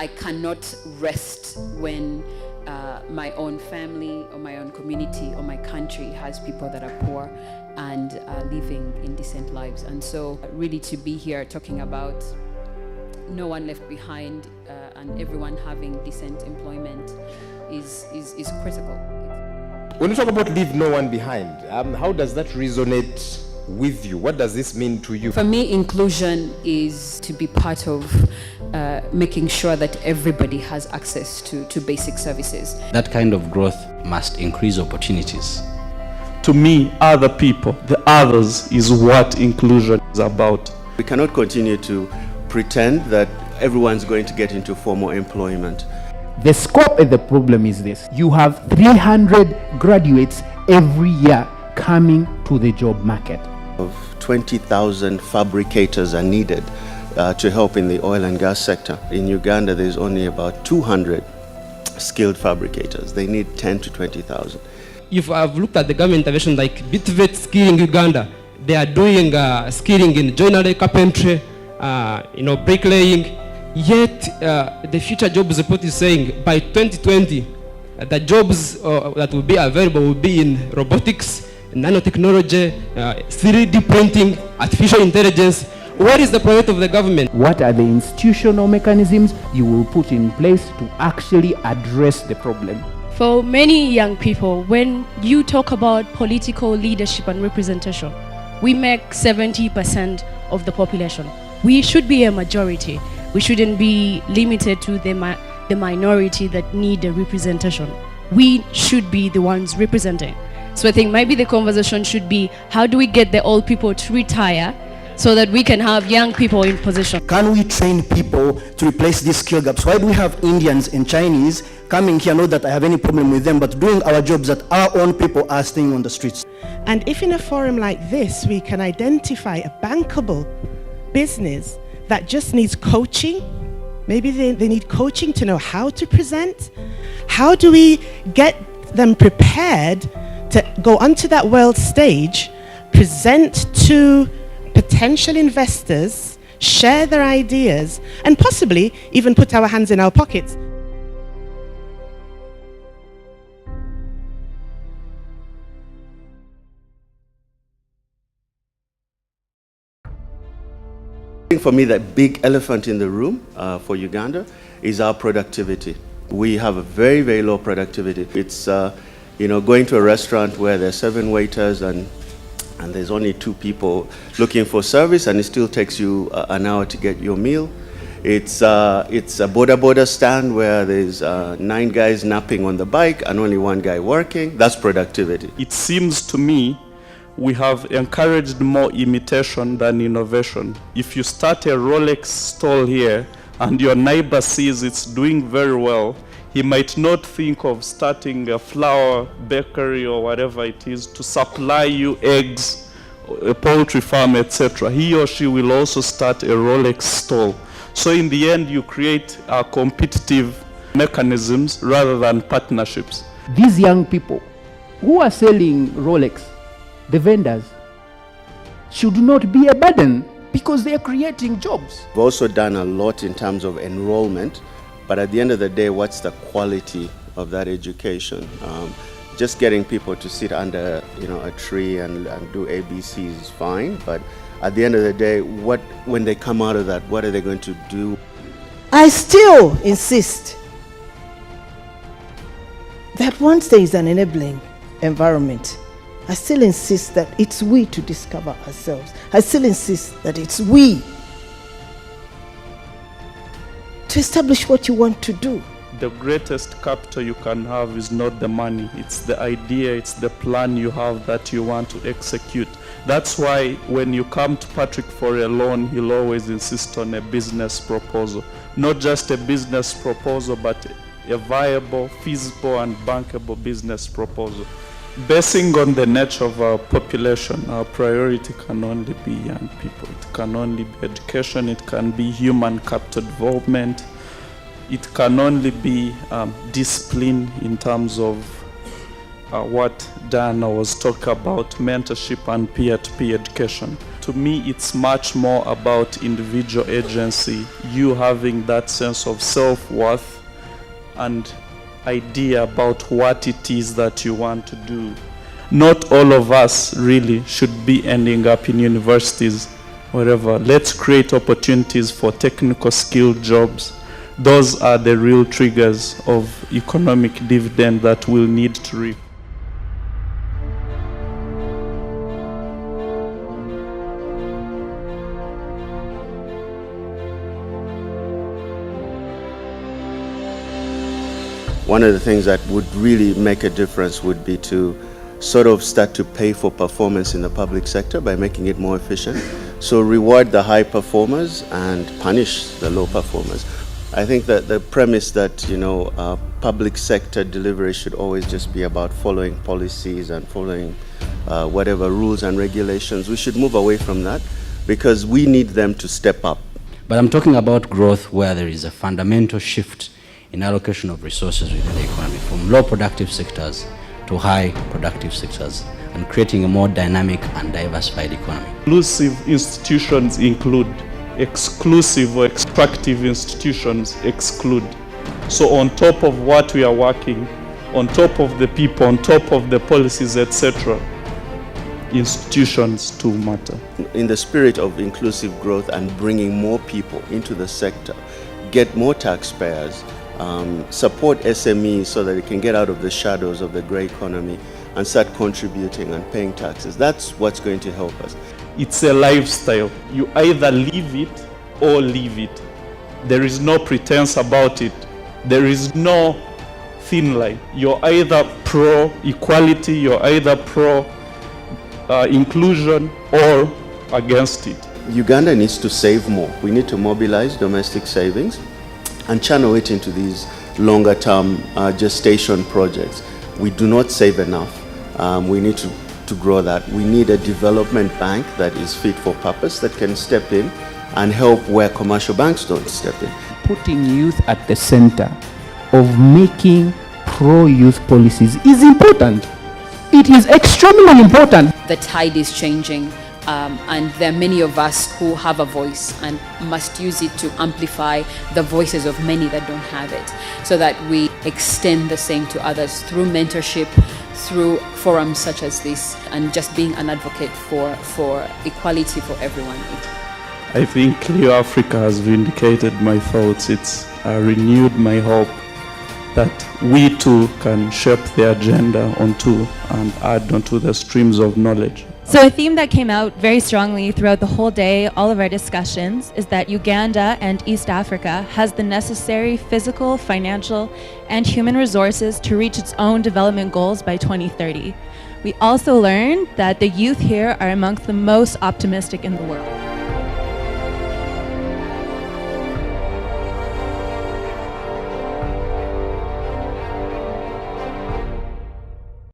I cannot rest when my own family or my own community or my country has people that are poor and living indecent lives. And so really to be here talking about no one left behind and everyone having decent employment is critical. When you talk about leave no one behind, how does that resonate with you? What does this mean to you? For me, inclusion is to be part of making sure that everybody has access to basic services. That kind of growth must increase opportunities. To me, other people, the others, is what inclusion is about. We cannot continue to pretend that everyone's going to get into formal employment. The scope of the problem is this: you have 300 graduates every year coming to the job market. Of 20,000 fabricators are needed to help in the oil and gas sector. In Uganda, there's only about 200 skilled fabricators. They need 10 to 20,000. If I've looked at the government intervention like Bitvet Skilling Uganda, they are doing skilling in joinery, carpentry, bricklaying. Yet the future jobs report is saying by 2020, the jobs that will be available will be in robotics, nanotechnology, 3D printing, artificial intelligence. What is the priority of the government? What are the institutional mechanisms you will put in place to actually address the problem? For many young people, when you talk about political leadership and representation, we make 70% of the population. We should be a majority. We shouldn't be limited to the minority that need a representation. We should be the ones representing. So I think maybe the conversation should be, how do we get the old people to retire so that we can have young people in position? Can we train people to replace these skill gaps? Why do we have Indians and Chinese coming here? Not that I have any problem with them, but doing our jobs that our own people are staying on the streets. And if in a forum like this, we can identify a bankable business that just needs coaching, maybe they need coaching to know how to present. How do we get them prepared to go onto that world stage, present to potential investors, share their ideas, and possibly even put our hands in our pockets? For me, the big elephant in the room for Uganda is our productivity. We have a very, very low productivity. It's going to a restaurant where there's 7 waiters and there's only 2 people looking for service, and it still takes you an hour to get your meal. It's a border stand where there's 9 guys napping on the bike and only 1 guy working. That's productivity. It seems to me we have encouraged more imitation than innovation. If you start a Rolex stall here and your neighbor sees it's doing very well, he might not think of starting a flour bakery or whatever it is to supply you eggs, a poultry farm, etc. He or she will also start a Rolex stall. So in the end, you create competitive mechanisms rather than partnerships. These young people who are selling Rolex, the vendors, should not be a burden because they are creating jobs. We've also done a lot in terms of enrollment, but at the end of the day, what's the quality of that education? Just getting people to sit under a tree and do ABCs is fine, but at the end of the day, when they come out of that, what are they going to do? I still insist that once there is an enabling environment, I still insist that it's we to discover ourselves. I still insist that it's we to establish what you want to do. The greatest capital you can have is not the money. It's the idea, it's the plan you have that you want to execute. That's why when you come to Patrick for a loan, he'll always insist on a business proposal. Not just a business proposal, but a viable, feasible, and bankable business proposal. Basing on the nature of our population, our priority can only be young people. It can only be education, it can be human capital development, it can only be discipline in terms of what Diana was talking about, mentorship and peer-to-peer education. to me, it's much more about individual agency, you having that sense of self-worth and idea about what it is that you want to do. Not all of us really should be ending up in universities, wherever. Let's create opportunities for technical skilled jobs. Those are the real triggers of economic dividend that we'll need to reap. One of the things that would really make a difference would be to sort of start to pay for performance in the public sector by making it more efficient. So reward the high performers and punish the low performers. I think that the premise that, public sector delivery should always just be about following policies and following whatever rules and regulations, we should move away from that because we need them to step up. But I'm talking about growth where there is a fundamental shift in allocation of resources within the economy, from low productive sectors to high productive sectors, and creating a more dynamic and diversified economy. Inclusive institutions include, exclusive or extractive institutions exclude. So on top of what we are working, on top of the people, on top of the policies, etc., institutions too matter. In the spirit of inclusive growth and bringing more people into the sector, get more taxpayers, support SMEs so that they can get out of the shadows of the grey economy and start contributing and paying taxes. That's what's going to help us. It's a lifestyle. You either live it or leave it. There is no pretense about it. There is no thin line. You're either pro-equality, you're either pro-inclusion or against it. Uganda needs to save more. We need to mobilize domestic savings and channel it into these longer-term gestation projects. We do not save enough. We need to grow that. We need a development bank that is fit for purpose, that can step in and help where commercial banks don't step in. Putting youth at the center of making pro-youth policies is important. It is extremely important. The tide is changing. And there are many of us who have a voice and must use it to amplify the voices of many that don't have it, so that we extend the same to others through mentorship, through forums such as this, and just being an advocate for equality for everyone. I think Cleo Africa has vindicated my thoughts. It's renewed my hope that we too can shape the agenda onto and add onto the streams of knowledge. So a theme that came out very strongly throughout the whole day, all of our discussions, is that Uganda and East Africa has the necessary physical, financial, and human resources to reach its own development goals by 2030. We also learned that the youth here are amongst the most optimistic in the world.